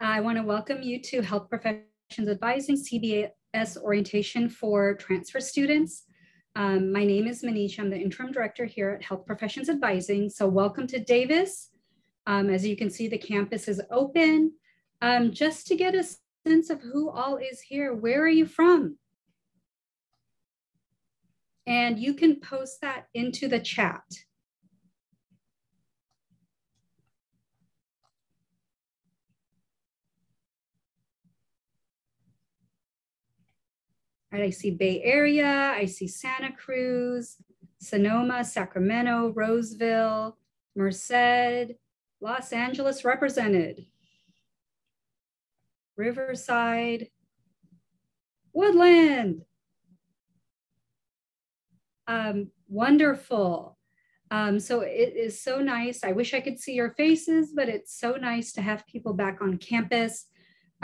I want to welcome you to Health Professions Advising CBS orientation for transfer students. My name is Manisha. I'm the Interim Director here at Health Professions Advising. So welcome to Davis. As you can see, the campus is open. Just to get a sense of who all is here, where are you from? And you can post that into the chat. All right, I see Bay Area, I see Santa Cruz, Sonoma, Sacramento, Roseville, Merced, Los Angeles represented, Riverside, Woodland. Wonderful. So it is so nice. I wish I could see your faces, but it's so nice to have people back on campus.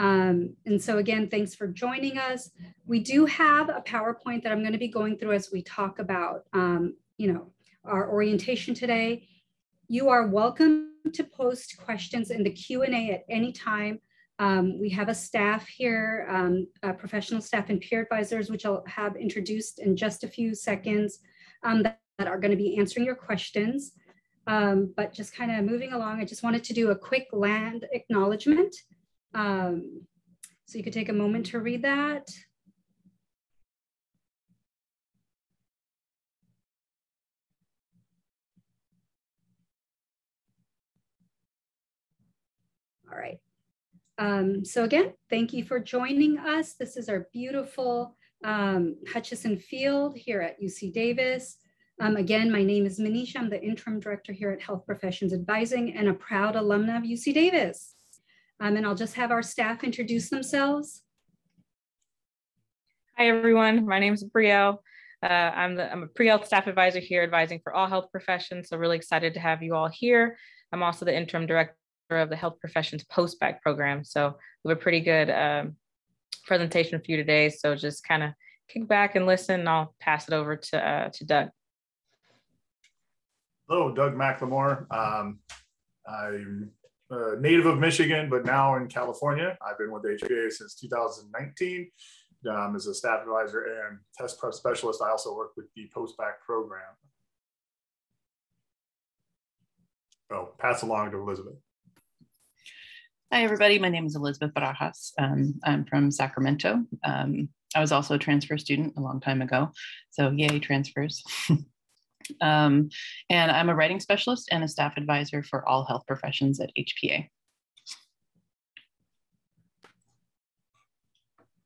And so again, thanks for joining us. We do have a PowerPoint that I'm going to be going through as we talk about, our orientation today. You are welcome to post questions in the Q&A at any time. We have a staff here, professional staff and peer advisors, which I'll have introduced in just a few seconds, that are going to be answering your questions. But just kind of moving along, I just wanted to do a quick land acknowledgement. So you could take a moment to read that. All right. So again, thank you for joining us. This is our beautiful Hutchison Field here at UC Davis. Again, my name is Manisha. I'm the Interim Director here at Health Professions Advising and a proud alumna of UC Davis. And I'll just have our staff introduce themselves. Hi, everyone. My name is Brielle. I'm a pre-health staff advisor here advising for all health professions. So really excited to have you all here. I'm also the Interim Director of the Health Professions Post-Bac program. So we have a pretty good presentation for you today. So just kind of kick back and listen, and I'll pass it over to Doug. Hello, Doug McLemore. I'm a native of Michigan, but now in California. I've been with HPA since 2019 as a staff advisor and test prep specialist. I also work with the post-bac program. So pass along to Elizabeth. Hi, everybody. My name is Elizabeth Barajas. I'm from Sacramento. I was also a transfer student a long time ago. So yay, transfers. And I'm a writing specialist and a staff advisor for all health professions at HPA.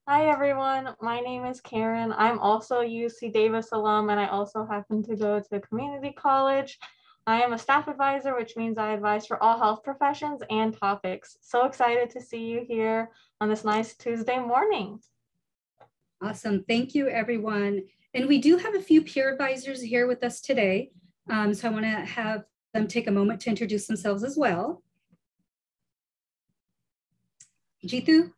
Hi, everyone. My name is Karen. I'm also a UC Davis alum, and I also happen to go to community college. I am a staff advisor, which means I advise for all health professions and topics. So excited to see you here on this nice Tuesday morning. Awesome. Thank you, everyone. And we do have a few peer advisors here with us today. So I want to have them take a moment to introduce themselves as well. Jitu.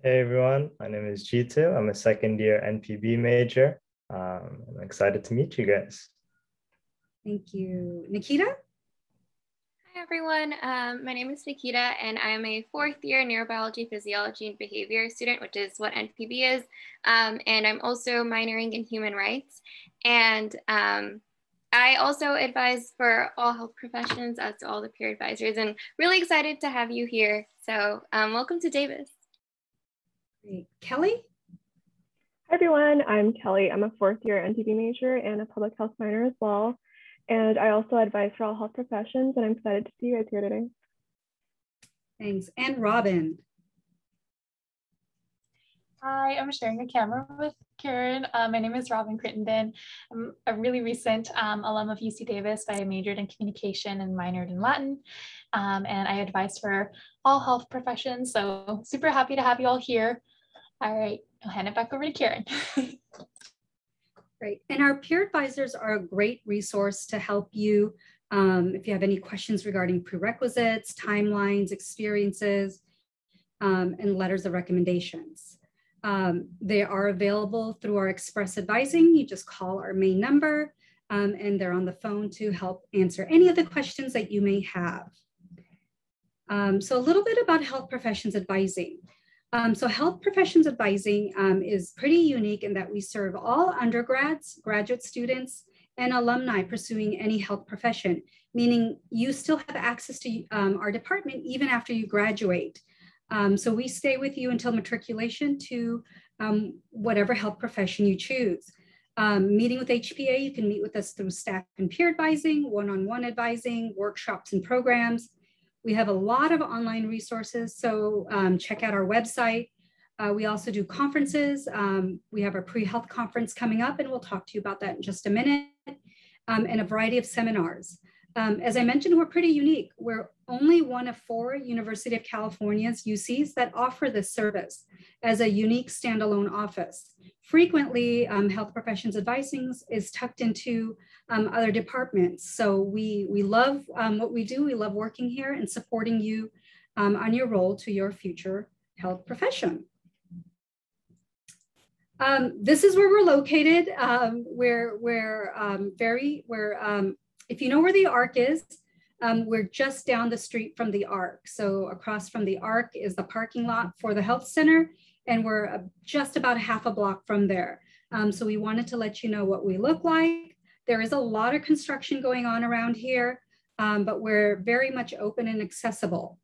Hey, everyone. My name is Jitu. I'm a second-year NPB major. I'm excited to meet you guys. Thank you. Nikita? Hi, everyone. My name is Nikita, and I'm a fourth-year neurobiology, physiology, and behavior student, which is what NPB is. And I'm also minoring in human rights. And I also advise for all health professions, as to all the peer advisors, and really excited to have you here. So welcome to Davis. Great. Kelly? Hi, everyone. I'm Kelly. I'm a fourth-year NPB major and a public health minor as well. And I also advise for all health professions, and I'm excited to see you guys here today. Thanks. And Robin. Hi, I'm sharing a camera with Karen. My name is Robin Crittenden. I'm a really recent alum of UC Davis. I majored in communication and minored in Latin. And I advise for all health professions. So super happy to have you all here. All right, I'll hand it back over to Karen. Great. And our peer advisors are a great resource to help you if you have any questions regarding prerequisites, timelines, experiences, and letters of recommendations. They are available through our express advising. You just call our main number. and they're on the phone to help answer any of the questions that you may have. So a little bit about health professions advising. So health professions advising is pretty unique in that we serve all undergrads, graduate students, and alumni pursuing any health profession, meaning you still have access to our department even after you graduate. So we stay with you until matriculation to whatever health profession you choose. Meeting with HPA, you can meet with us through staff and peer advising, one-on-one advising, workshops and programs. We have a lot of online resources, so check out our website. We also do conferences. We have our pre-health conference coming up, and we'll talk to you about that in just a minute, and a variety of seminars. As I mentioned, we're pretty unique. We're only one of 4 University of California's UCs that offer this service as a unique standalone office. Frequently, health professions advising is tucked into other departments. So we love what we do. We love working here and supporting you on your role to your future health profession. This is where we're located. If you know where the Arc is, we're just down the street from the Arc. So across from the Arc is the parking lot for the health center, and we're just about half a block from there. So we wanted to let you know what we look like. There is a lot of construction going on around here, but we're very much open and accessible.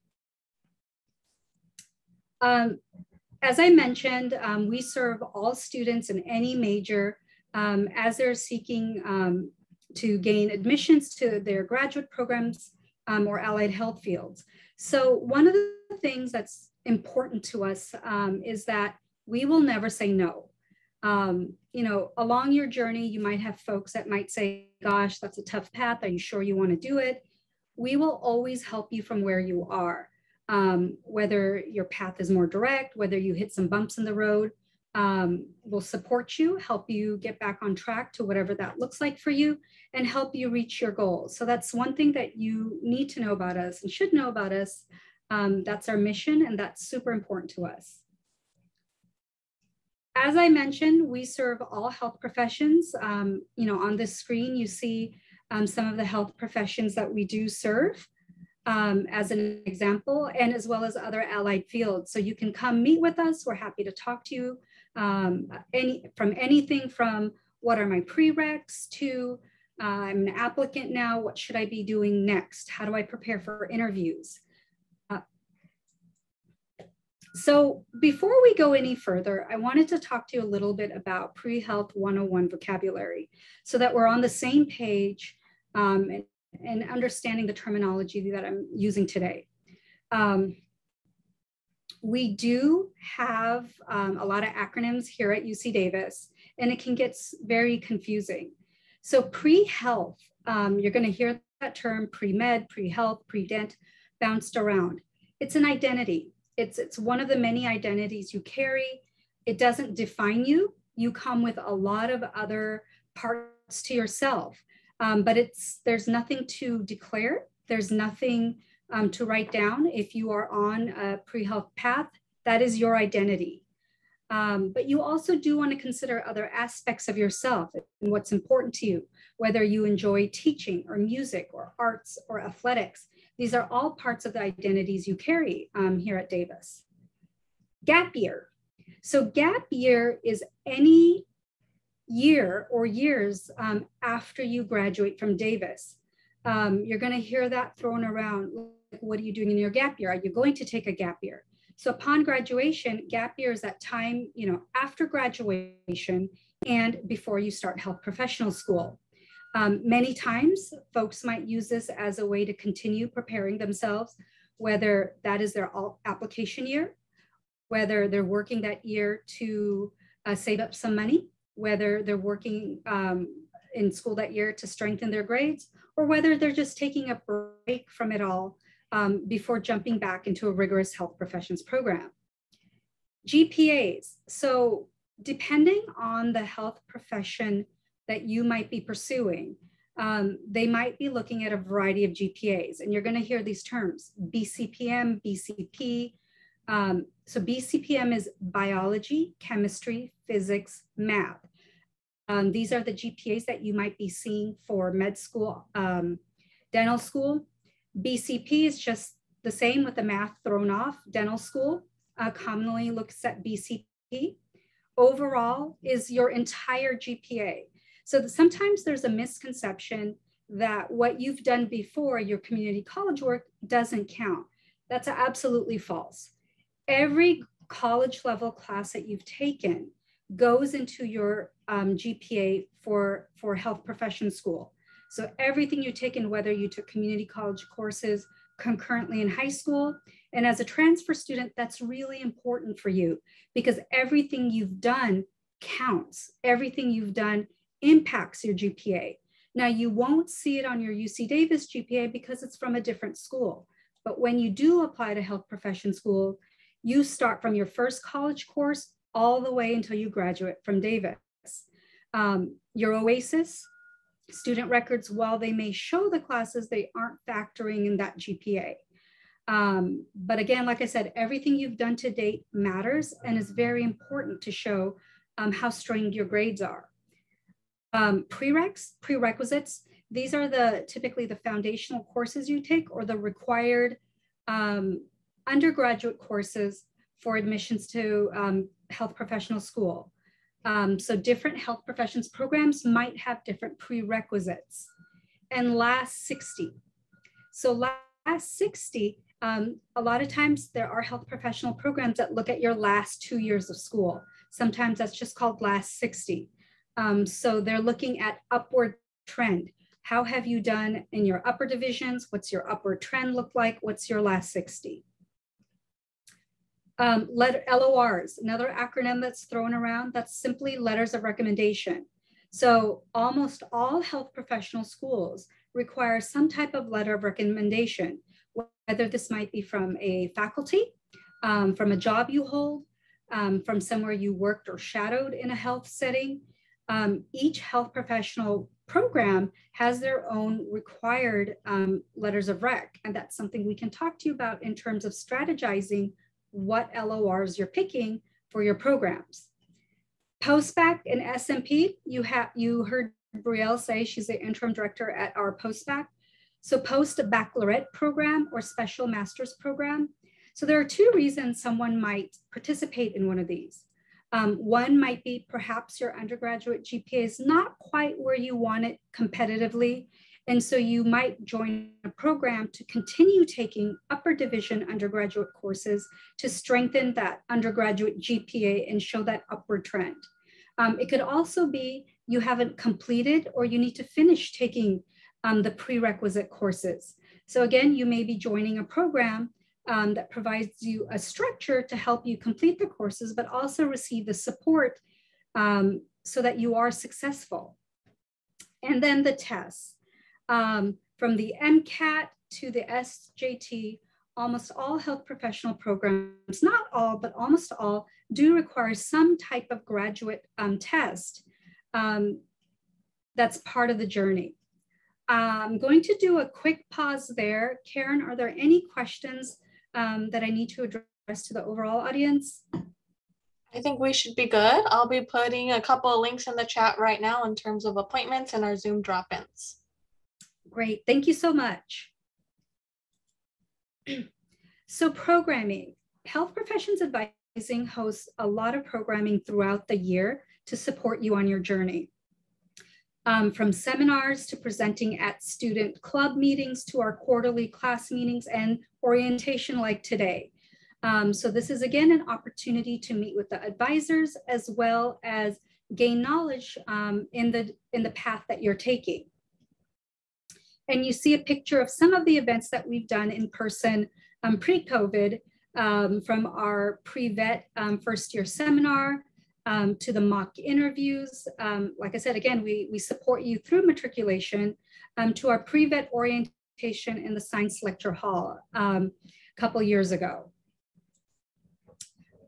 As I mentioned, we serve all students in any major as they're seeking to gain admissions to their graduate programs or allied health fields. So one of the things that's important to us is that we will never say no. You know, along your journey, you might have folks that might say, gosh, that's a tough path. Are you sure you want to do it? We will always help you from where you are. Whether your path is more direct, whether you hit some bumps in the road, we'll support you, help you get back on track to whatever that looks like for you, and help you reach your goals. So that's one thing that you need to know about us and should know about us. That's our mission, and that's super important to us. As I mentioned, we serve all health professions. You know, on this screen, you see some of the health professions that we do serve. As an example, and as well as other allied fields. So you can come meet with us. We're happy to talk to you anything from what are my prereqs to I'm an applicant now, what should I be doing next? How do I prepare for interviews? So before we go any further, I wanted to talk to you a little bit about pre-health 101 vocabulary so that we're on the same page and understanding the terminology that I'm using today. We do have a lot of acronyms here at UC Davis, and it can get very confusing. So pre-health, you're going to hear that term pre-med, pre-health, pre-dent bounced around. It's an identity. It's one of the many identities you carry. It doesn't define you. You come with a lot of other parts to yourself. But there's nothing to declare. There's nothing to write down. If you are on a pre-health path, that is your identity. But you also do want to consider other aspects of yourself and what's important to you, whether you enjoy teaching or music or arts or athletics. These are all parts of the identities you carry here at Davis. Gap year. So gap year is any year or years after you graduate from Davis. You're going to hear that thrown around. Like, what are you doing in your gap year? Are you going to take a gap year? So upon graduation, gap year is that time, you know, after graduation and before you start health professional school. Many times folks might use this as a way to continue preparing themselves, whether that is their application year, whether they're working that year to save up some money, whether they're working in school that year to strengthen their grades, or whether they're just taking a break from it all before jumping back into a rigorous health professions program. GPAs. So depending on the health profession that you might be pursuing, they might be looking at a variety of GPAs, and you're going to hear these terms, BCPM, BCP. So BCPM is biology, chemistry, physics, math. These are the GPAs that you might be seeing for med school, dental school. BCP is just the same with the math thrown off. Dental school commonly looks at BCP. Overall is your entire GPA. So sometimes there's a misconception that what you've done before, your community college work, doesn't count. That's absolutely false. Every college level class that you've taken goes into your GPA for health profession school. So everything you've taken, whether you took community college courses concurrently in high school, and as a transfer student, that's really important for you because everything you've done counts. Everything you've done impacts your GPA. Now, you won't see it on your UC Davis GPA because it's from a different school. But when you do apply to health profession school, you start from your first college course all the way until you graduate from Davis. Your OASIS, student records, while they may show the classes, they aren't factoring in that GPA. But again, like I said, everything you've done to date matters and is very important to show how strong your grades are. Prerequisites, these are typically the foundational courses you take or the required undergraduate courses for admissions to health professional school. So different health professions programs might have different prerequisites. And last 60. So last 60, a lot of times there are health professional programs that look at your last 2 years of school. Sometimes that's just called last 60. So they're looking at upward trend. How have you done in your upper divisions? What's your upward trend look like? What's your last 60? LORs, another acronym that's thrown around, that's simply letters of recommendation. So almost all health professional schools require some type of letter of recommendation, whether this might be from a faculty, from a job you hold, from somewhere you worked or shadowed in a health setting. Each health professional program has their own required letters of rec, and that's something we can talk to you about in terms of strategizing what LORs you're picking for your programs. Postbac and SMP, you heard Brielle say she's the interim director at our postbac. So post-baccalaureate program or special master's program. So there are two reasons someone might participate in one of these. One might be perhaps your undergraduate GPA is not quite where you want it competitively. And so you might join a program to continue taking upper division undergraduate courses to strengthen that undergraduate GPA and show that upward trend. It could also be you haven't completed or you need to finish taking the prerequisite courses. So again, you may be joining a program that provides you a structure to help you complete the courses, but also receive the support so that you are successful. And then the tests. From the MCAT to the SJT, almost all health professional programs, not all, but almost all, do require some type of graduate test that's part of the journey. I'm going to do a quick pause there. Karen, are there any questions that I need to address to the overall audience? I think we should be good. I'll be putting a couple of links in the chat right now in terms of appointments and our Zoom drop-ins. Great, thank you so much. So programming, Health Professions Advising hosts a lot of programming throughout the year to support you on your journey. From seminars to presenting at student club meetings to our quarterly class meetings and orientation like today. So this is again an opportunity to meet with the advisors as well as gain knowledge in the path that you're taking. And you see a picture of some of the events that we've done in person pre-COVID, from our pre-vet first year seminar to the mock interviews. Like I said, again, we support you through matriculation to our pre-vet orientation in the science lecture hall a couple years ago.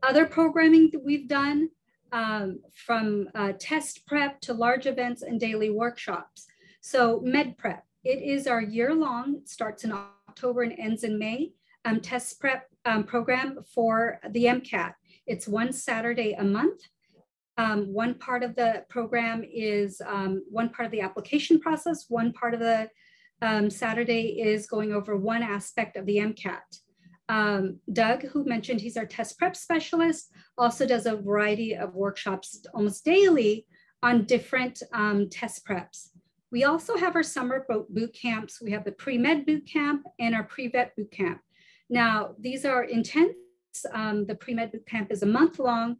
Other programming that we've done from test prep to large events and daily workshops. So med prep. It is our year-long, it starts in October and ends in May, test prep program for the MCAT. It's one Saturday a month. One part of the program is one part of the application process. One part of the Saturday is going over one aspect of the MCAT. Doug, who mentioned he's our test prep specialist, also does a variety of workshops almost daily on different test preps. We also have our summer boot camps. We have the pre-med boot camp and our pre-vet boot camp. Now, these are intense. The pre-med boot camp is a month long,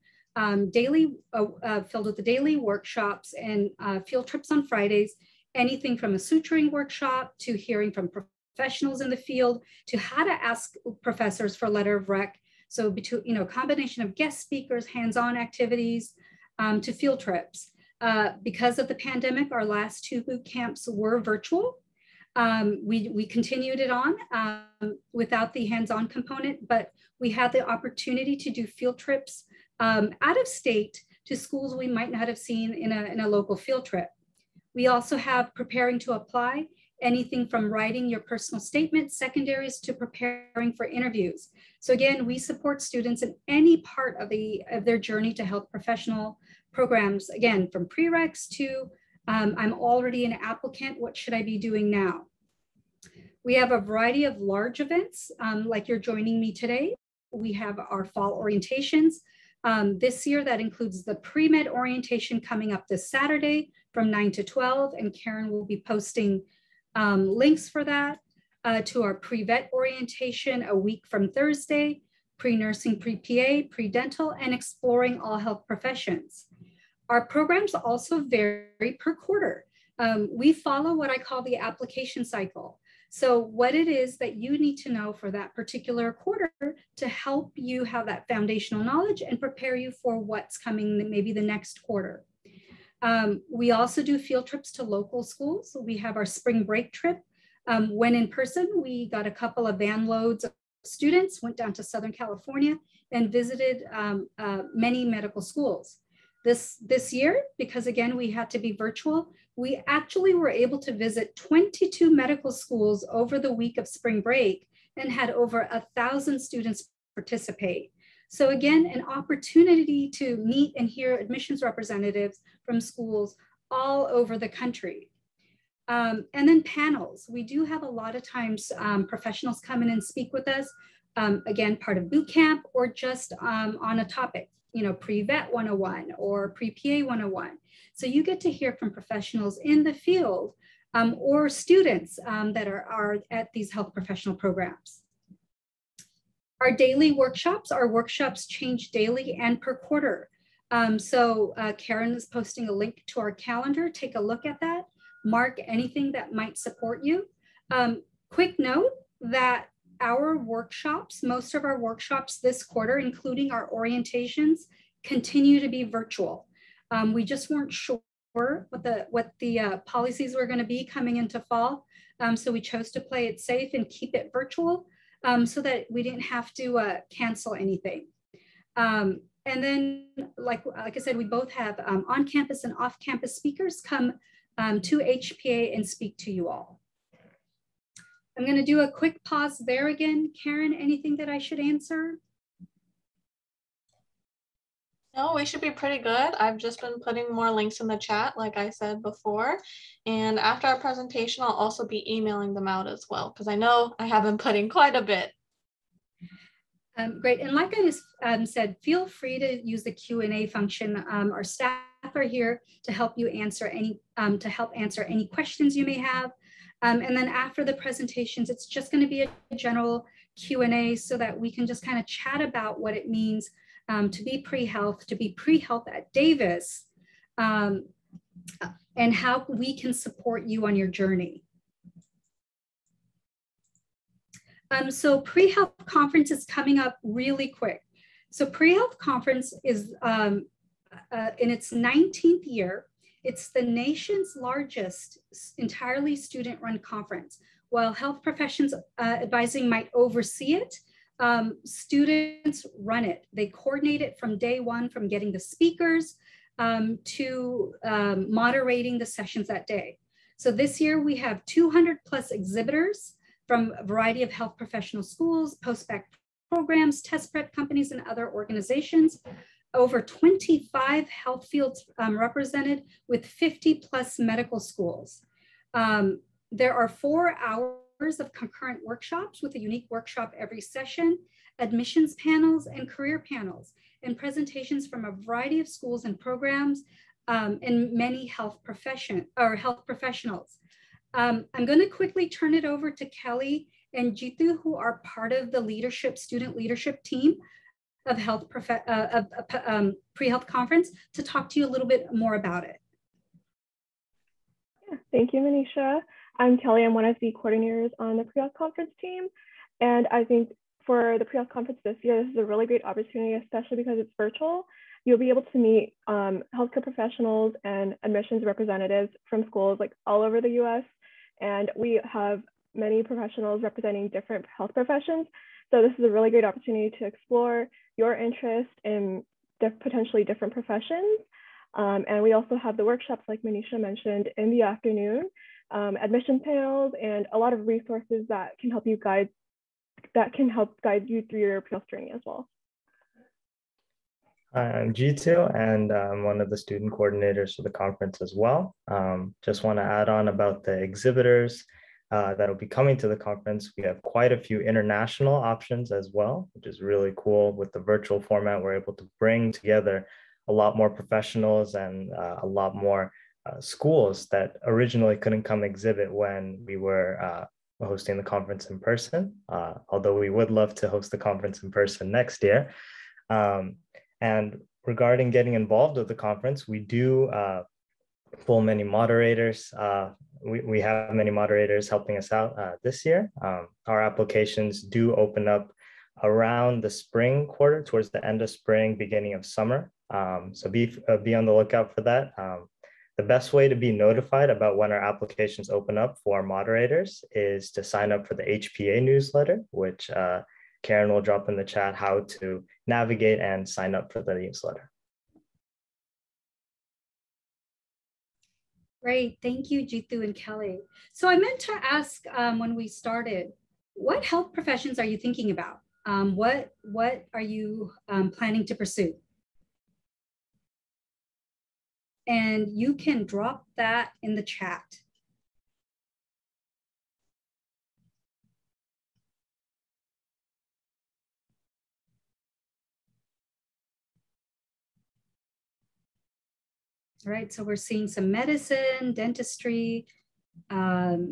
daily, filled with the daily workshops and field trips on Fridays, anything from a suturing workshop to hearing from professionals in the field to how to ask professors for letter of rec. So between, you know, a combination of guest speakers, hands-on activities to field trips. Because of the pandemic, our last 2 boot camps were virtual. We continued it on without the hands-on component, but we had the opportunity to do field trips out of state to schools we might not have seen in a local field trip. We also have preparing to apply, anything from writing your personal statement, secondaries, to preparing for interviews. So again, we support students in any part of their journey to health professional programs, again, from prereqs to I'm already an applicant, what should I be doing now? We have a variety of large events, like you're joining me today. We have our fall orientations. This year, that includes the pre-med orientation coming up this Saturday from 9 to 12, and Karen will be posting links for that, to our pre-vet orientation a week from Thursday, pre-nursing, pre-PA, pre-dental, and exploring all health professions. Our programs also vary per quarter. We follow what I call the application cycle. So what it is that you need to know for that particular quarter to help you have that foundational knowledge and prepare you for what's coming maybe the next quarter. We also do field trips to local schools. We have our spring break trip. When in person, we got a couple of van loads of students, went down to Southern California and visited many medical schools. This year, because again, we had to be virtual, we actually were able to visit 22 medical schools over the week of spring break and had over 1,000 students participate. So again, an opportunity to meet and hear admissions representatives from schools all over the country. And then panels. We do have a lot of times professionals come in and speak with us, again, part of boot camp or just on a topic, you know, pre-vet 101 or pre-PA 101. So you get to hear from professionals in the field or students that are at these health professional programs. Our daily workshops, our workshops change daily and per quarter. So Karen is posting a link to our calendar. Take a look at that. Mark anything that might support you. Quick note that our workshops, most of our workshops this quarter, including our orientations, continue to be virtual. We just weren't sure what the policies were going to be coming into fall. So we chose to play it safe and keep it virtual so that we didn't have to cancel anything. And then, like I said, we both have on-campus and off-campus speakers come to HPA and speak to you all. I'm going to do a quick pause there again. Karen, anything that I should answer? No, we should be pretty good. I've just been putting more links in the chat, like I said before. And after our presentation, I'll also be emailing them out as well, because I know I have been putting quite a bit. Great. And like I just said, feel free to use the Q&A function. Our staff are here to help you answer any questions you may have. And then after the presentations, it's just going to be a general Q&A so that we can just kind of chat about what it means to be pre-health, at Davis, and how we can support you on your journey. So pre-health conference is coming up really quick. So pre-health conference is in its 19th year. It's the nation's largest entirely student-run conference. While health professions advising might oversee it, students run it. They coordinate it from day one, from getting the speakers to moderating the sessions that day. So this year we have 200 plus exhibitors from a variety of health professional schools, post-bac programs, test prep companies, and other organizations. over 25 health fields represented with 50 plus medical schools. There are 4 hours of concurrent workshops with a unique workshop every session, admissions panels and career panels, and presentations from a variety of schools and programs and many health professionals. I'm going to quickly turn it over to Kelly and Jitu, who are part of the student leadership team of pre-health conference, to talk to you a little bit more about it. Yeah, thank you, Manisha. I'm Kelly. I'm one of the coordinators on the pre-health conference team. And I think for the pre-health conference this year, this is a really great opportunity, especially because it's virtual. You'll be able to meet healthcare professionals and admissions representatives from schools like all over the US. And we have many professionals representing different health professions. So this is a really great opportunity to explore your interest in potentially different professions. And we also have the workshops, like Manisha mentioned, in the afternoon, admission panels, and a lot of resources that can help guide you through your pre-health journey as well. I'm Jitu, and I'm one of the student coordinators for the conference as well. Just want to add on about the exhibitors that will be coming to the conference. We have quite a few international options as well, which is really cool. With the virtual format, we're able to bring together a lot more professionals and a lot more schools that originally couldn't come exhibit when we were hosting the conference in person, although we would love to host the conference in person next year. And regarding getting involved with the conference, we do pull many moderators. We have many moderators helping us out this year. Our applications do open up around the spring quarter, towards the end of spring, beginning of summer. So be on the lookout for that. The best way to be notified about when our applications open up for moderators is to sign up for the HPA newsletter, which Karen will drop in the chat how to navigate and sign up for the newsletter. Great, thank you, Jitu and Kelly. So I meant to ask when we started, what health professions are you thinking about? What are you planning to pursue? And you can drop that in the chat. All right, so we're seeing some medicine, dentistry,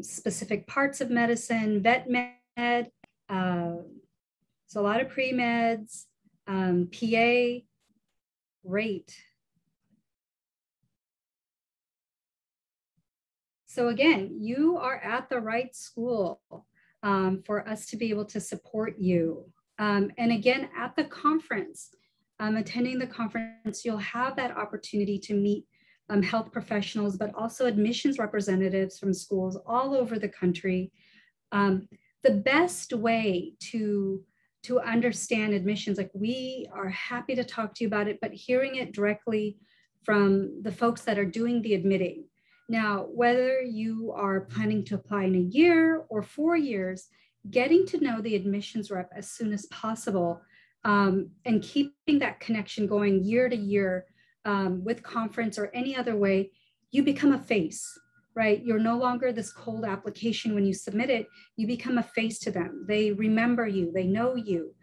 specific parts of medicine, vet med, so a lot of pre-meds, PA, great. So again, you are at the right school for us to be able to support you. And again, at the conference, attending the conference, you'll have that opportunity to meet health professionals, but also admissions representatives from schools all over the country. The best way to understand admissions, like, we are happy to talk to you about it, but hearing it directly from the folks that are doing the admitting. Now, whether you are planning to apply in a year or 4 years, getting to know the admissions rep as soon as possible and keeping that connection going year to year with conference or any other way, you become a face, right? You're no longer this cold application when you submit it, you become a face to them. They remember you, they know you,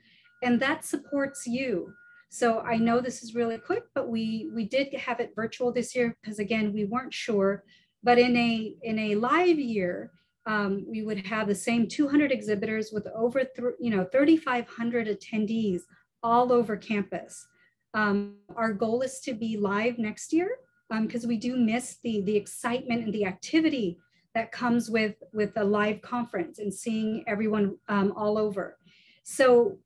and that supports you. So I know this is really quick, but we did have it virtual this year because, again, we weren't sure. But in a live year, we would have the same 200 exhibitors with over 3,500 attendees all over campus. Our goal is to be live next year because we do miss the excitement and the activity that comes with a live conference and seeing everyone all over. So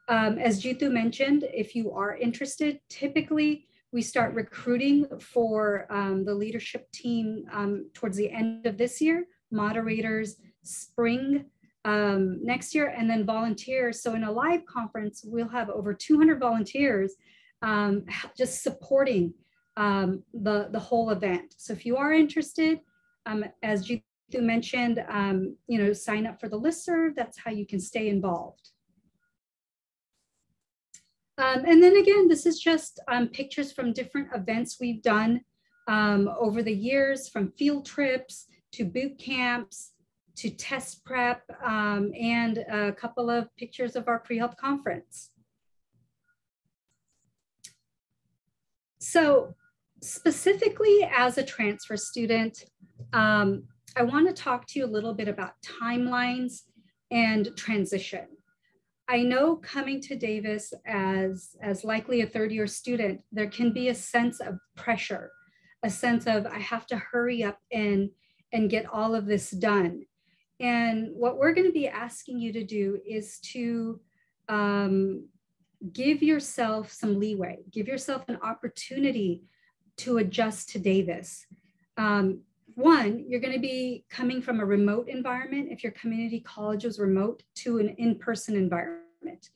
as Jitu mentioned, if you are interested, typically we start recruiting for the leadership team towards the end of this year, moderators spring next year, and then volunteers. So in a live conference, we'll have over 200 volunteers just supporting the whole event. So if you are interested, as Jitu mentioned, sign up for the listserv. That's how you can stay involved. And then again, this is just pictures from different events we've done over the years, from field trips to boot camps to test prep, and a couple of pictures of our pre-health conference. So specifically as a transfer student, I want to talk to you a little bit about timelines and transition. I know coming to Davis as likely a third-year student, there can be a sense of pressure, a sense of I have to hurry up and get all of this done. And what we're going to be asking you to do is to give yourself some leeway, give yourself an opportunity to adjust to Davis. One, you're going to be coming from a remote environment, if your community college was remote, to an in-person environment,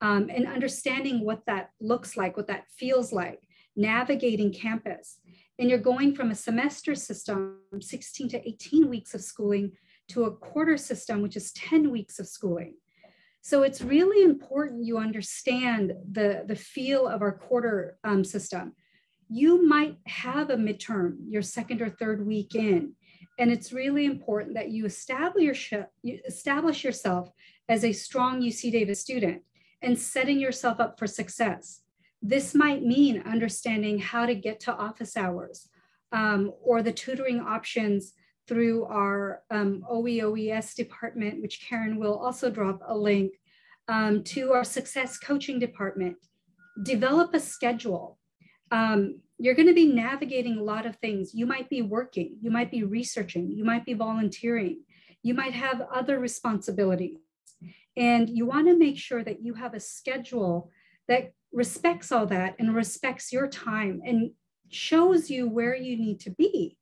and understanding what that looks like, what that feels like, navigating campus. And you're going from a semester system, 16 to 18 weeks of schooling, to a quarter system, which is 10 weeks of schooling. So it's really important you understand the feel of our quarter system. You might have a midterm, your second or third week in, and it's really important that you establish yourself as a strong UC Davis student and setting yourself up for success. This might mean understanding how to get to office hours or the tutoring options through our OES department, which Karen will also drop a link, to our success coaching department. Develop a schedule. You're going to be navigating a lot of things. You might be working, you might be researching, you might be volunteering, you might have other responsibilities. And you want to make sure that you have a schedule that respects all that and respects your time and shows you where you need to be.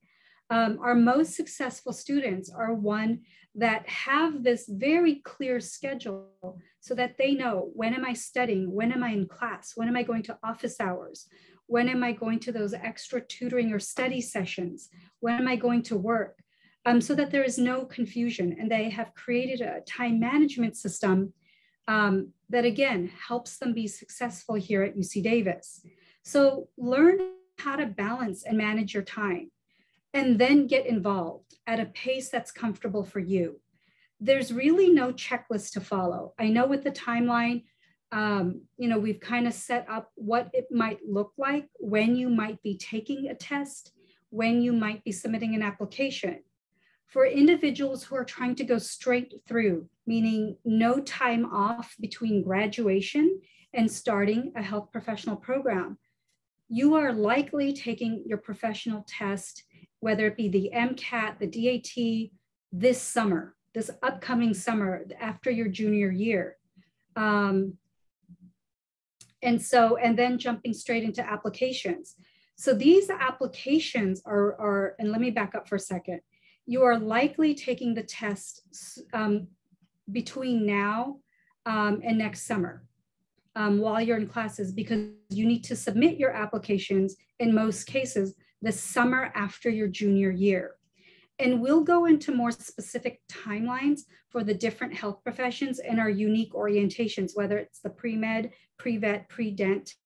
Our most successful students are one that have this very clear schedule so that they know, when am I studying? When am I in class? When am I going to office hours? When am I going to those extra tutoring or study sessions? When am I going to work? So that there is no confusion, and they have created a time management system that again helps them be successful here at UC Davis. So learn how to balance and manage your time, and then get involved at a pace that's comfortable for you. There's really no checklist to follow. I know with the timeline, we've kind of set up what it might look like, when you might be taking a test, when you might be submitting an application. For individuals who are trying to go straight through, meaning no time off between graduation and starting a health professional program, you are likely taking your professional test, whether it be the MCAT, the DAT, this summer, this upcoming summer after your junior year. And then jumping straight into applications. So these applications are, and let me back up for a second. You are likely taking the test between now and next summer while you're in classes, because you need to submit your applications in most cases the summer after your junior year. And we'll go into more specific timelines for the different health professions and our unique orientations, whether it's the pre-med, pre-vet, pre-dent,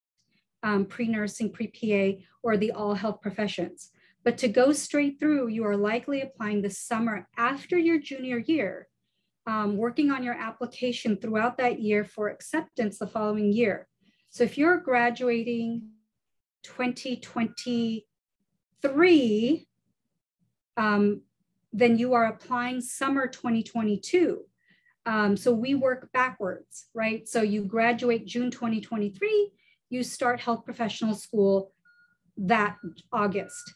pre-nursing, pre-PA, or the all health professions. But to go straight through, you are likely applying the summer after your junior year, working on your application throughout that year for acceptance the following year. So if you're graduating 2023, then you are applying summer 2022. So we work backwards, right? So you graduate June 2023, you start health professional school that August.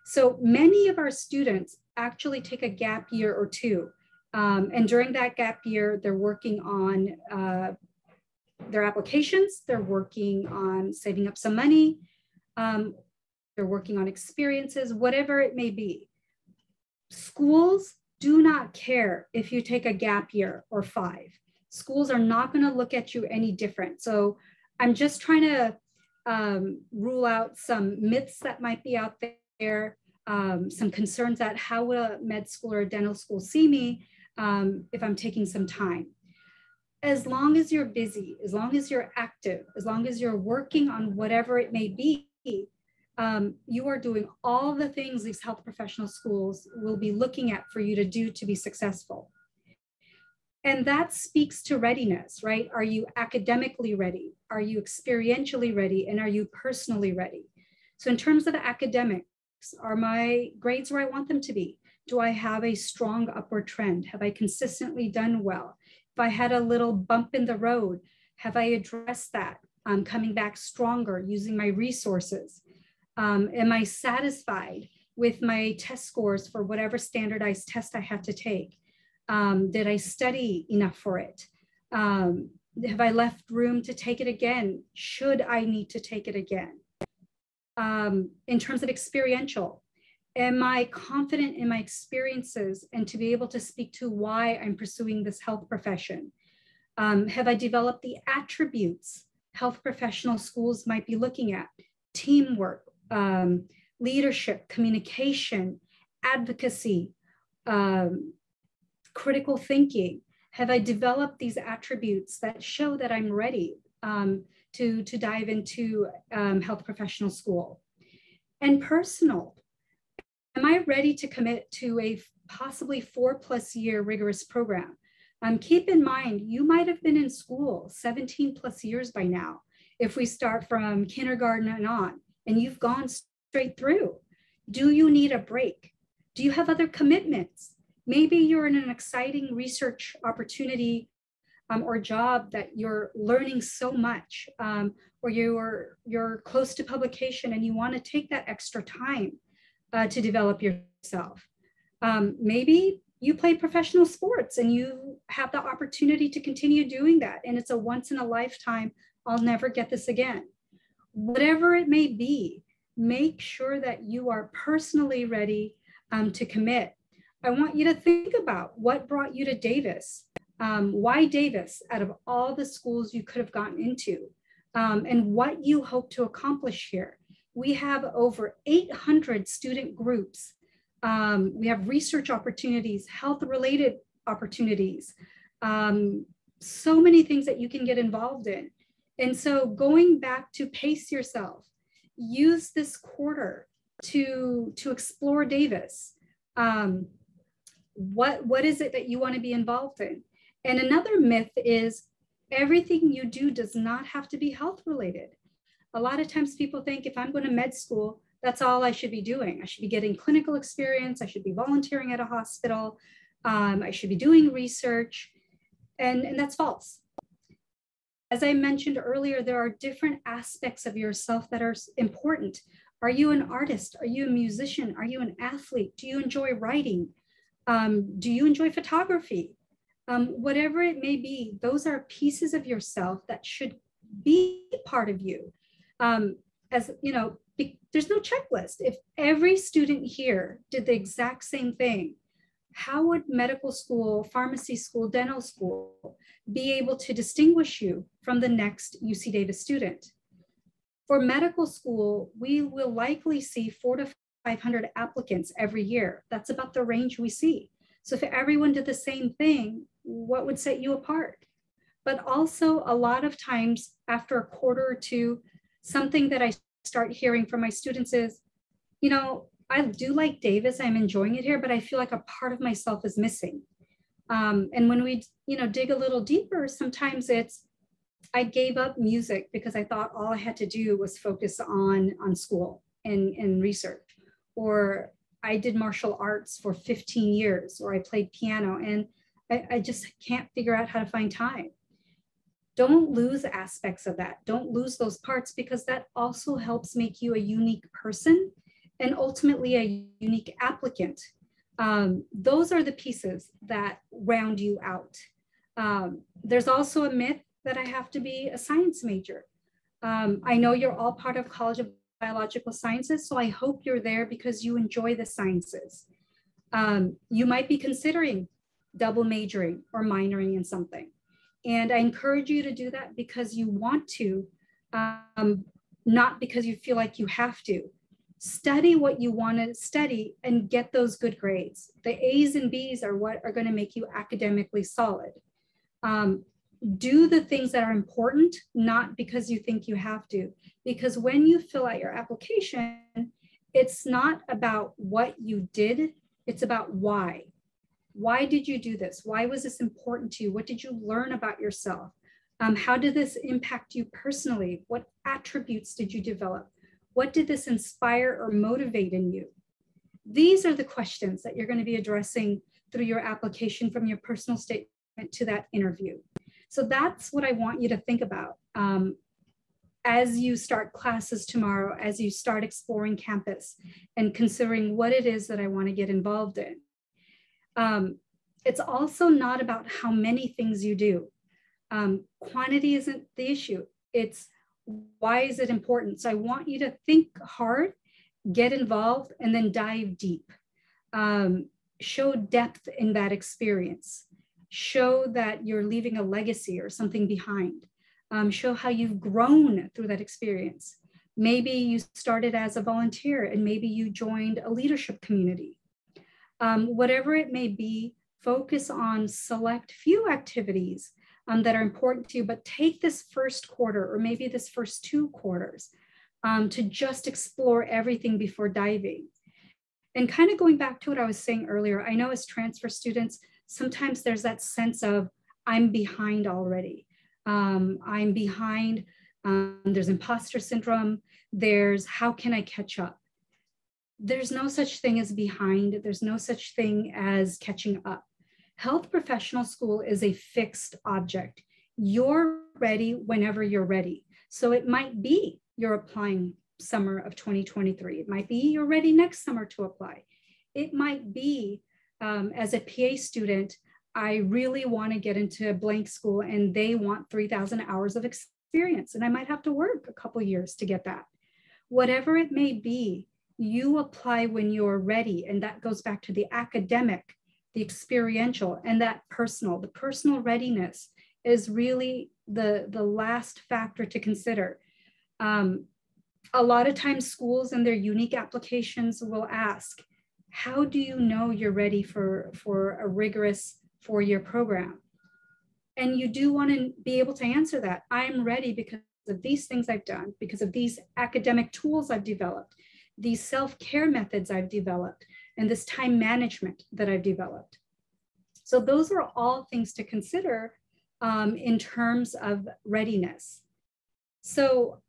So many of our students actually take a gap year or two. And during that gap year, they're working on their applications, they're working on saving up some money, they're working on experiences, whatever it may be. Schools do not care if you take a gap year or 5. Schools are not going to look at you any different. So I'm just trying to rule out some myths that might be out there, some concerns at how will a med school or a dental school see me if I'm taking some time. as long as you're busy, as long as you're active, as long as you're working on whatever it may be, you are doing all the things these health professional schools will be looking at for you to do to be successful. And that speaks to readiness, right? Are you academically ready? Are you experientially ready? And are you personally ready? So in terms of academics, are my grades where I want them to be? Do I have a strong upward trend? Have I consistently done well? If I had a little bump in the road, have I addressed that? Coming back stronger, using my resources. Am I satisfied with my test scores for whatever standardized test I had to take? Did I study enough for it? Have I left room to take it again? Should I need to take it again? In terms of experiential, am I confident in my experiences and to be able to speak to why I'm pursuing this health profession? Have I developed the attributes health professional schools might be looking at? Teamwork, leadership, communication, advocacy, critical thinking. Have I developed these attributes that show that I'm ready to dive into health professional school? And personal, am I ready to commit to a possibly 4+ year rigorous program? Keep in mind, you might have been in school 17+ years by now, if we start from kindergarten and on, and you've gone straight through. Do you need a break? Do you have other commitments? Maybe you're in an exciting research opportunity or job that you're learning so much, or you're close to publication and you want to take that extra time to develop yourself. Maybe you play professional sports and you have the opportunity to continue doing that, and it's a once in a lifetime, I'll never get this again. Whatever it may be, make sure that you are personally ready to commit. I want you to think about what brought you to Davis. Why Davis out of all the schools you could have gotten into, and what you hope to accomplish here. We have over 800 student groups. We have research opportunities, health-related opportunities, so many things that you can get involved in. And so going back to pace yourself, use this quarter to explore Davis. What is it that you want to be involved in? And another myth is everything you do does not have to be health related. A lot of times people think if I'm going to med school, that's all I should be doing. I should be getting clinical experience. I should be volunteering at a hospital. I should be doing research. And that's false. As I mentioned earlier, there are different aspects of yourself that are important. Are you an artist? Are you a musician? Are you an athlete? Do you enjoy writing? Do you enjoy photography? Whatever it may be, those are pieces of yourself that should be part of you. As you know, there's no checklist. If every student here did the exact same thing, how would medical school, pharmacy school, dental school be able to distinguish you from the next UC Davis student? For medical school, we will likely see 400 to 500 applicants every year. That's about the range we see. So if everyone did the same thing, what would set you apart? But also a lot of times after a quarter or two, something that I start hearing from my students is, you know, I do like Davis, I'm enjoying it here, but I feel like a part of myself is missing. And when we, dig a little deeper, sometimes it's, I gave up music because I thought all I had to do was focus on school and research. Or I did martial arts for 15 years, or I played piano, and I just can't figure out how to find time. Don't lose aspects of that. Don't lose those parts, because that also helps make you a unique person and ultimately a unique applicant. Those are the pieces that round you out. There's also a myth that I have to be a science major. I know you're all part of College of Biological Sciences, so I hope you're there because you enjoy the sciences. You might be considering double majoring or minoring in something. And I encourage you to do that because you want to, not because you feel like you have to. Study what you want to study and get those good grades. The A's and B's are what are going to make you academically solid. do the things that are important, not because you think you have to. Because when you fill out your application, it's not about what you did, it's about why. Why did you do this? Why was this important to you? What did you learn about yourself? How did this impact you personally? What attributes did you develop? What did this inspire or motivate in you? These are the questions that you're going to be addressing through your application from your personal statement to that interview. So that's what I want you to think about as you start classes tomorrow, as you start exploring campus and considering what it is that I want to get involved in. It's also not about how many things you do. Quantity isn't the issue. It's why is it important? So I want you to think hard, get involved, and then dive deep. Show depth in that experience. Show that you're leaving a legacy or something behind. Show how you've grown through that experience. Maybe you started as a volunteer and maybe you joined a leadership community. Whatever it may be, focus on select few activities that are important to you, but take this first quarter or maybe this first 2 quarters to just explore everything before diving. And kind of going back to what I was saying earlier, I know as transfer students, sometimes there's that sense of I'm behind already. I'm behind, there's imposter syndrome, there's how can I catch up? There's no such thing as behind, there's no such thing as catching up. Health professional school is a fixed object. You're ready whenever you're ready. So it might be you're applying summer of 2023. It might be you're ready next summer to apply. It might be as a PA student, I really want to get into a blank school and they want 3,000 hours of experience and I might have to work a couple years to get that. Whatever it may be, you apply when you're ready, and that goes back to the academic, the experiential, and that personal. The personal readiness is really the last factor to consider. A lot of times schools and their unique applications will ask, how do you know you're ready for a rigorous 4-year program? And you do want to be able to answer that. I'm ready because of these things I've done, because of these academic tools I've developed, these self-care methods I've developed, and this time management that I've developed. So those are all things to consider in terms of readiness. So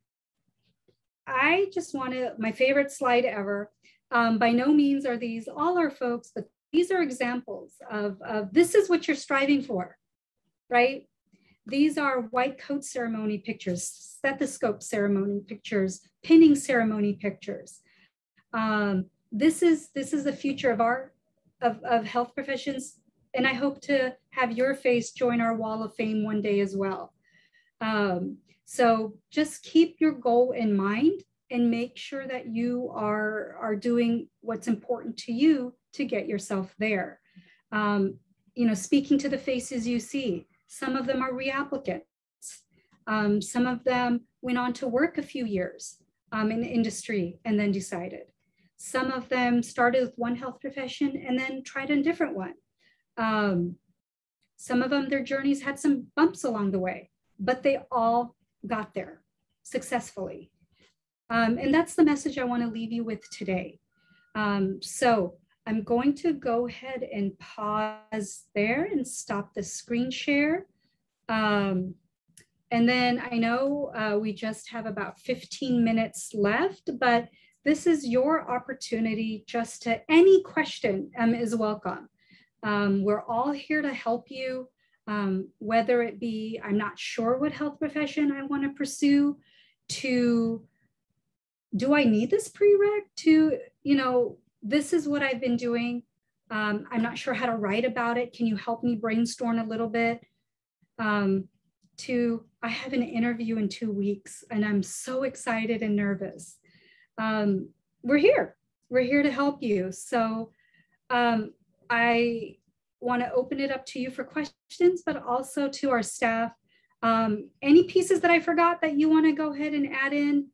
I just want to, my favorite slide ever, by no means are these all our folks, but these are examples of this is what you're striving for, right? These are white coat ceremony pictures, stethoscope ceremony pictures, pinning ceremony pictures. This is the future of health professions, and I hope to have your face join our wall of fame one day as well. So just keep your goal in mind and make sure that you are doing what's important to you to get yourself there. You know, speaking to the faces you see, some of them are reapplicants. Some of them went on to work a few years in the industry and then decided. Some of them started with one health profession and then tried a different one. Some of them, their journeys had some bumps along the way, but they all got there successfully. And that's the message I want to leave you with today. So I'm going to go ahead and pause there and stop the screen share. And then I know we just have about 15 minutes left, but this is your opportunity just to, any question is welcome. We're all here to help you, whether it be, I'm not sure what health profession I want to pursue, to, do I need this prereq, to, you know, this is what I've been doing. I'm not sure how to write about it. Can you help me brainstorm a little bit? To, I have an interview in 2 weeks and I'm so excited and nervous. We're here to help you. So I want to open it up to you for questions, but also to our staff. Any pieces that I forgot that you want to go ahead and add in,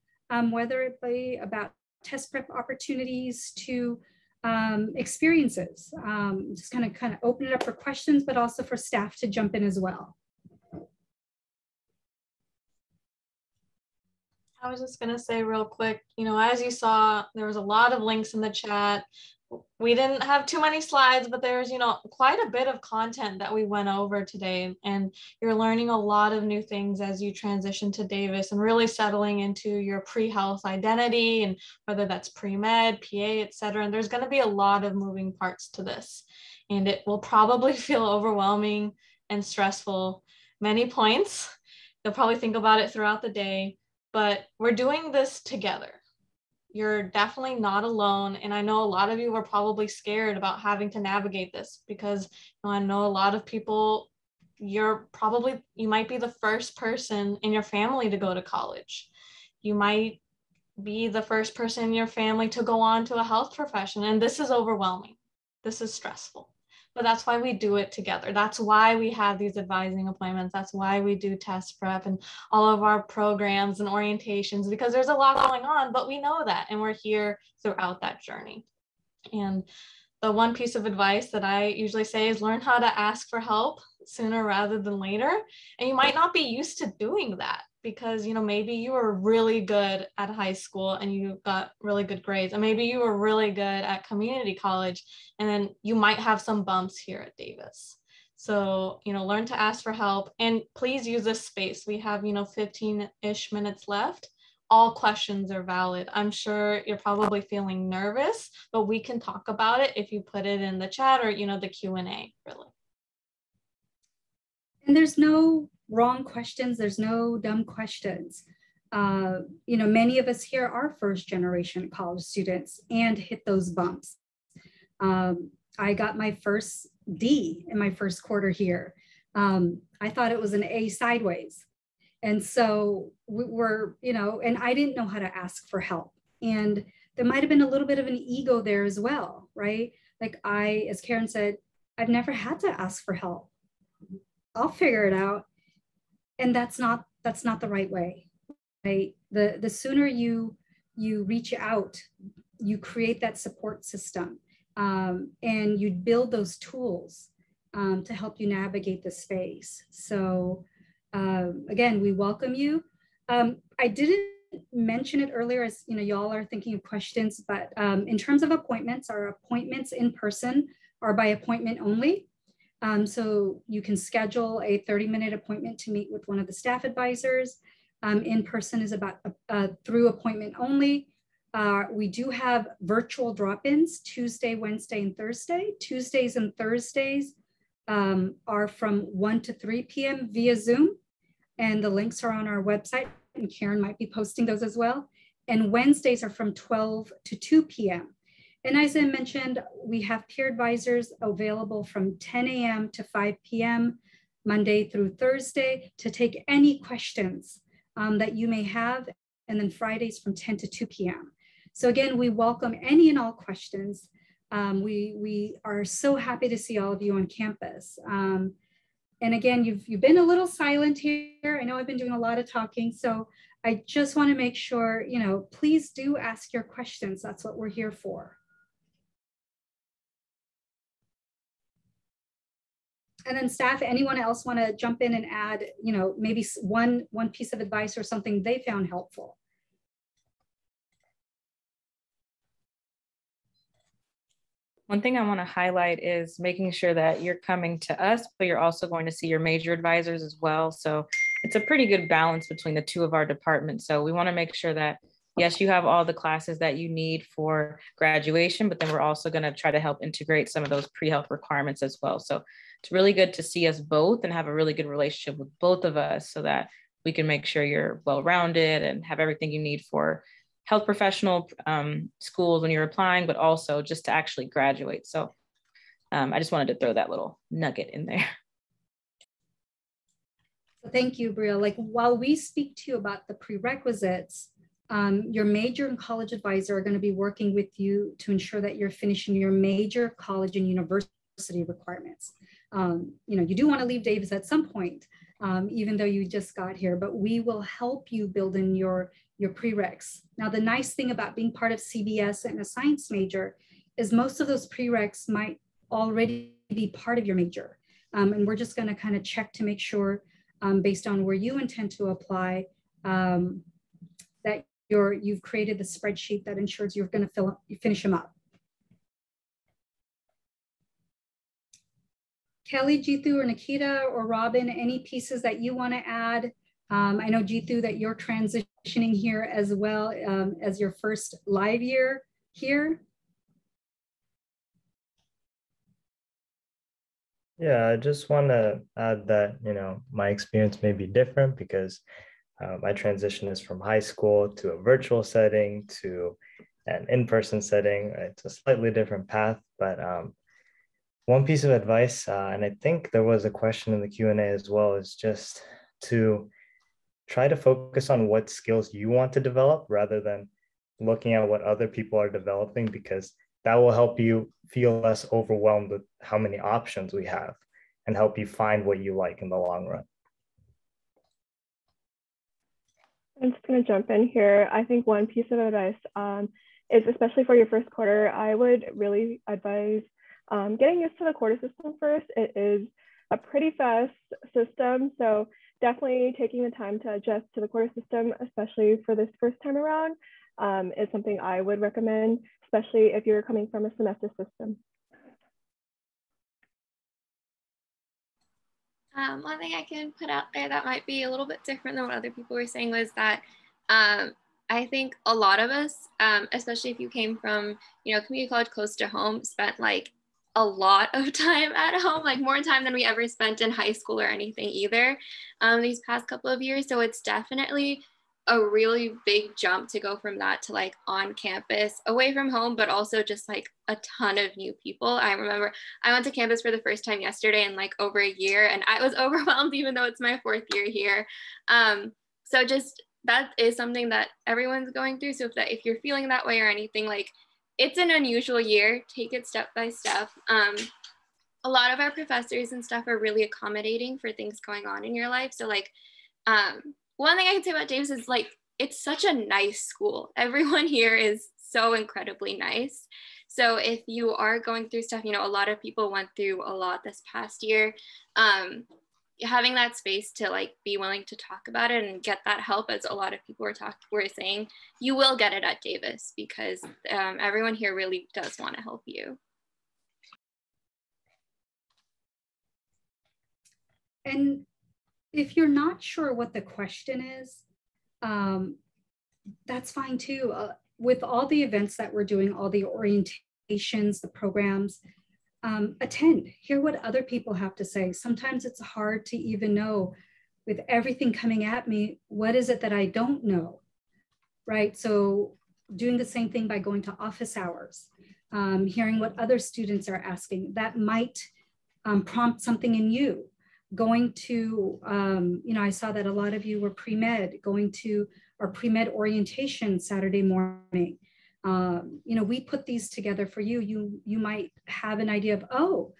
whether it be about test prep opportunities to experiences, just kind of open it up for questions, but also for staff to jump in as well. I was just going to say real quick, as you saw, there was a lot of links in the chat. We didn't have too many slides, but there's, quite a bit of content that we went over today. And you're learning a lot of new things as you transition to Davis and really settling into your pre-health identity, and whether that's pre-med, PA, et cetera. And there's going to be a lot of moving parts to this. And it will probably feel overwhelming and stressful many points. You'll probably think about it throughout the day, but we're doing this together. You're definitely not alone. And I know a lot of you are probably scared about having to navigate this, because I know a lot of people, you might be the first person in your family to go to college. You might be the first person in your family to go on to a health profession. And this is overwhelming. This is stressful. But that's why we do it together. That's why we have these advising appointments. That's why we do test prep and all of our programs and orientations, because there's a lot going on, but we know that, and we're here throughout that journey. And the one piece of advice that I usually say is learn how to ask for help sooner rather than later. And you might not be used to doing that, because maybe you were really good at high school and you got really good grades, and maybe you were really good at community college, and then you might have some bumps here at Davis. So learn to ask for help, and please use this space. We have 15-ish minutes left. All questions are valid. I'm sure you're probably feeling nervous, but we can talk about it if you put it in the chat or the Q&A, really. And there's no wrong questions. There's no dumb questions. Many of us here are first generation college students and hit those bumps. I got my first D in my first quarter here. I thought it was an A sideways. And so we were, and I didn't know how to ask for help. And there might've been a little bit of an ego there as well, right? Like as Karen said, I've never had to ask for help. I'll figure it out. And that's not the right way, right? The sooner you reach out, you create that support system, and you build those tools to help you navigate the space. So again, we welcome you. I didn't mention it earlier, as y'all are thinking of questions, but in terms of appointments, our appointments in person are by appointment only. So you can schedule a 30-minute appointment to meet with one of the staff advisors. In person is about through appointment only. We do have virtual drop-ins Tuesday, Wednesday, and Thursday. Tuesdays and Thursdays are from 1 to 3 p.m. via Zoom, and the links are on our website, and Karen might be posting those as well. And Wednesdays are from 12 to 2 p.m. And as I mentioned, we have peer advisors available from 10 a.m. to 5 p.m. Monday through Thursday to take any questions that you may have, and then Fridays from 10 to 2 p.m. So again, we welcome any and all questions. We are so happy to see all of you on campus. And again, you've been a little silent here. I know I've been doing a lot of talking, so I just want to make sure, please do ask your questions. That's what we're here for. And then staff, anyone else want to jump in and add, maybe one piece of advice or something they found helpful? One thing I want to highlight is making sure that you're coming to us, but you're also going to see your major advisors as well. So it's a pretty good balance between the two of our departments. So we want to make sure that, yes, you have all the classes that you need for graduation, but then we're also going to try to help integrate some of those pre-health requirements as well. So it's really good to see us both and have a really good relationship with both of us, so that we can make sure you're well-rounded and have everything you need for health professional schools when you're applying, but also just to actually graduate. So I just wanted to throw that little nugget in there. Thank you, Bria. Like, while we speak to you about the prerequisites, your major and college advisor are going to be working with you to ensure that you're finishing your major, college, and university requirements. You do want to leave Davis at some point, even though you just got here, but we will help you build in your prereqs. Now, the nice thing about being part of CBS and a science major is most of those prereqs might already be part of your major. And we're just going to kind of check to make sure, based on where you intend to apply, that you've created the spreadsheet that ensures you're going to finish them up. Kelly, Jithu, or Nikita, or Robin, any pieces that you want to add? I know, Jithu, that you're transitioning here as well as your first live year here. Yeah, I just want to add that, my experience may be different because my transition is from high school to a virtual setting to an in-person setting. It's a slightly different path, but one piece of advice, and I think there was a question in the Q&A as well, is just to try to focus on what skills you want to develop rather than looking at what other people are developing, because that will help you feel less overwhelmed with how many options we have and help you find what you like in the long run. I'm just going to jump in here. I think one piece of advice is, especially for your first quarter, I would really advise getting used to the quarter system first. It is a pretty fast system, so definitely taking the time to adjust to the quarter system, especially for this first time around, is something I would recommend, especially if you're coming from a semester system. One thing I can put out there that might be a little bit different than what other people were saying was that I think a lot of us, especially if you came from, community college close to home, spent like a lot of time at home, like more time than we ever spent in high school or anything either these past couple of years. So it's definitely a really big jump to go from that to like on campus, away from home, but also just like a ton of new people. I remember I went to campus for the first time yesterday in like over a year, and I was overwhelmed even though it's my 4th year here. So just that is something that everyone's going through. So if you're feeling that way or anything, like it's an unusual year, take it step by step. A lot of our professors and stuff are really accommodating for things going on in your life. So like, one thing I can say about Davis is like, it's such a nice school. Everyone here is so incredibly nice. So if you are going through stuff, a lot of people went through a lot this past year. Having that space to like be willing to talk about it and get that help, as a lot of people were saying, you will get it at Davis because everyone here really does want to help you. And if you're not sure what the question is, that's fine too. With all the events that we're doing, all the orientations, the programs, attend, hear what other people have to say. Sometimes it's hard to even know, with everything coming at me, what is it that I don't know, right? So doing the same thing by going to office hours, hearing what other students are asking, that might prompt something in you. Going to, I saw that a lot of you were pre-med, going to our pre-med orientation Saturday morning. We put these together for you. You might have an idea of,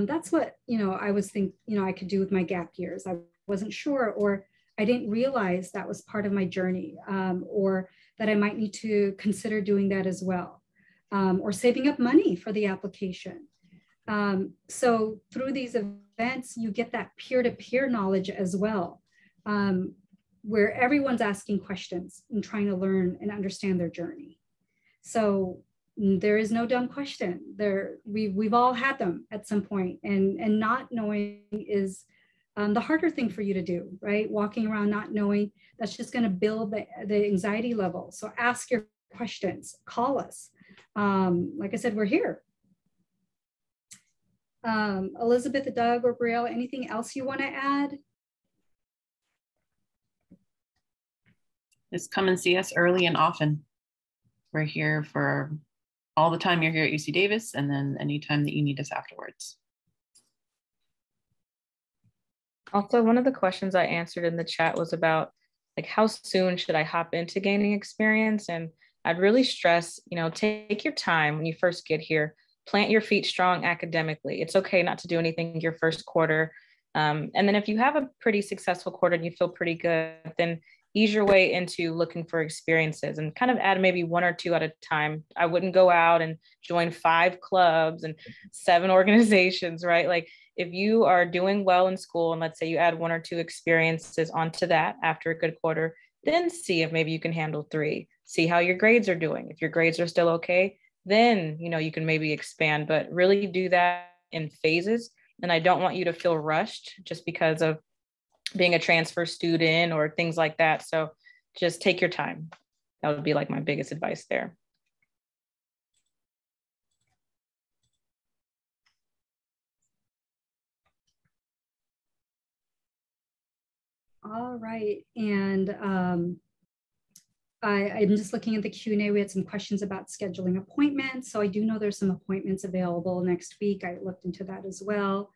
that's what, I was thinking, I could do with my gap years. I wasn't sure, or I didn't realize that was part of my journey, or that I might need to consider doing that as well, or saving up money for the application. So through these events, you get that peer-to-peer knowledge as well, where everyone's asking questions and trying to learn and understand their journey. So there is no dumb question. We've all had them at some point, and not knowing is the harder thing for you to do, right? Walking around not knowing, that's just going to build the anxiety level. So ask your questions, call us. Like I said, we're here. Elizabeth, Doug, or Brielle, anything else you want to add? Just come and see us early and often. We're here for all the time you're here at UC Davis, and then anytime that you need us afterwards. Also, one of the questions I answered in the chat was about like, how soon should I hop into gaining experience? And I'd really stress, take your time when you first get here. Plant your feet strong academically. It's okay not to do anything your first quarter. And then if you have a pretty successful quarter and you feel pretty good, then ease your way into looking for experiences and kind of add maybe 1 or 2 at a time. I wouldn't go out and join 5 clubs and 7 organizations, right? Like if you are doing well in school and let's say you add 1 or 2 experiences onto that after a good quarter, then see if maybe you can handle 3. See how your grades are doing. If your grades are still okay, then, you know, you can maybe expand, but really do that in phases. And I don't want you to feel rushed just because of being a transfer student or things like that. So just take your time. That would be like my biggest advice there. All right. And I'm just looking at the Q&A. We had some questions about scheduling appointments. So I do know there's some appointments available next week. I looked into that as well.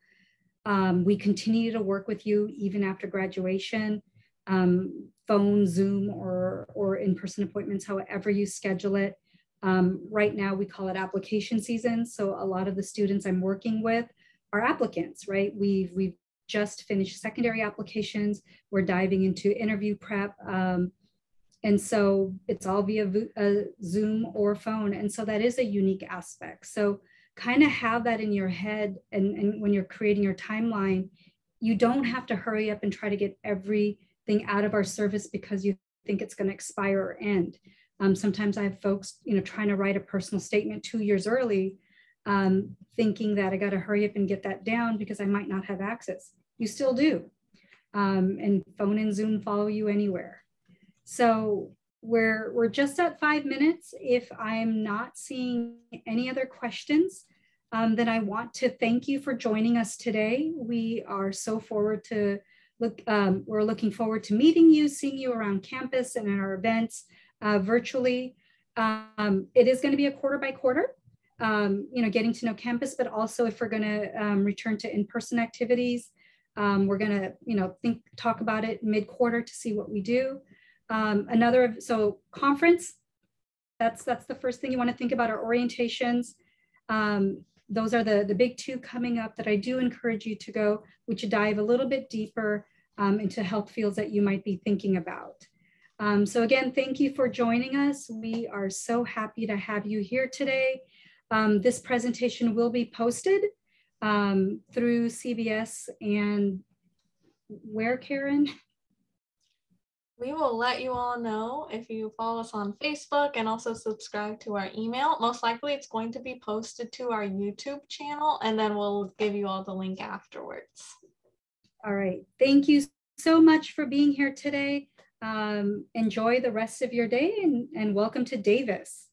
We continue to work with you even after graduation, phone, Zoom, or in-person appointments, however you schedule it. Right now we call it application season. So a lot of the students I'm working with are applicants, right? We've just finished secondary applications. We're diving into interview prep. And so it's all via Zoom or phone. And so that is a unique aspect. So kind of have that in your head. And when you're creating your timeline, you don't have to hurry up and try to get everything out of our service because you think it's going to expire or end. Sometimes I have folks, you know, trying to write a personal statement 2 years early, thinking that I got to hurry up and get that down because I might not have access. You still do. And phone and Zoom follow you anywhere. So we're just at 5 minutes. If I'm not seeing any other questions, then I want to thank you for joining us today. We are so forward to we're looking forward to meeting you, seeing you around campus and in our events virtually. It is going to be a quarter by quarter, you know, getting to know campus, but also if we're going to return to in-person activities, we're going to, you know, talk about it mid-quarter to see what we do. So conference, that's the first thing you want to think about, our orientations. Those are the big 2 coming up that I do encourage you to go, which dive a little bit deeper into health fields that you might be thinking about. So again, thank you for joining us. We are so happy to have you here today. This presentation will be posted through CBS and where, Karen? We will let you all know if you follow us on Facebook and also subscribe to our email. Most likely it's going to be posted to our YouTube channel, and then we'll give you all the link afterwards. All right. Thank you so much for being here today. Enjoy the rest of your day and welcome to Davis.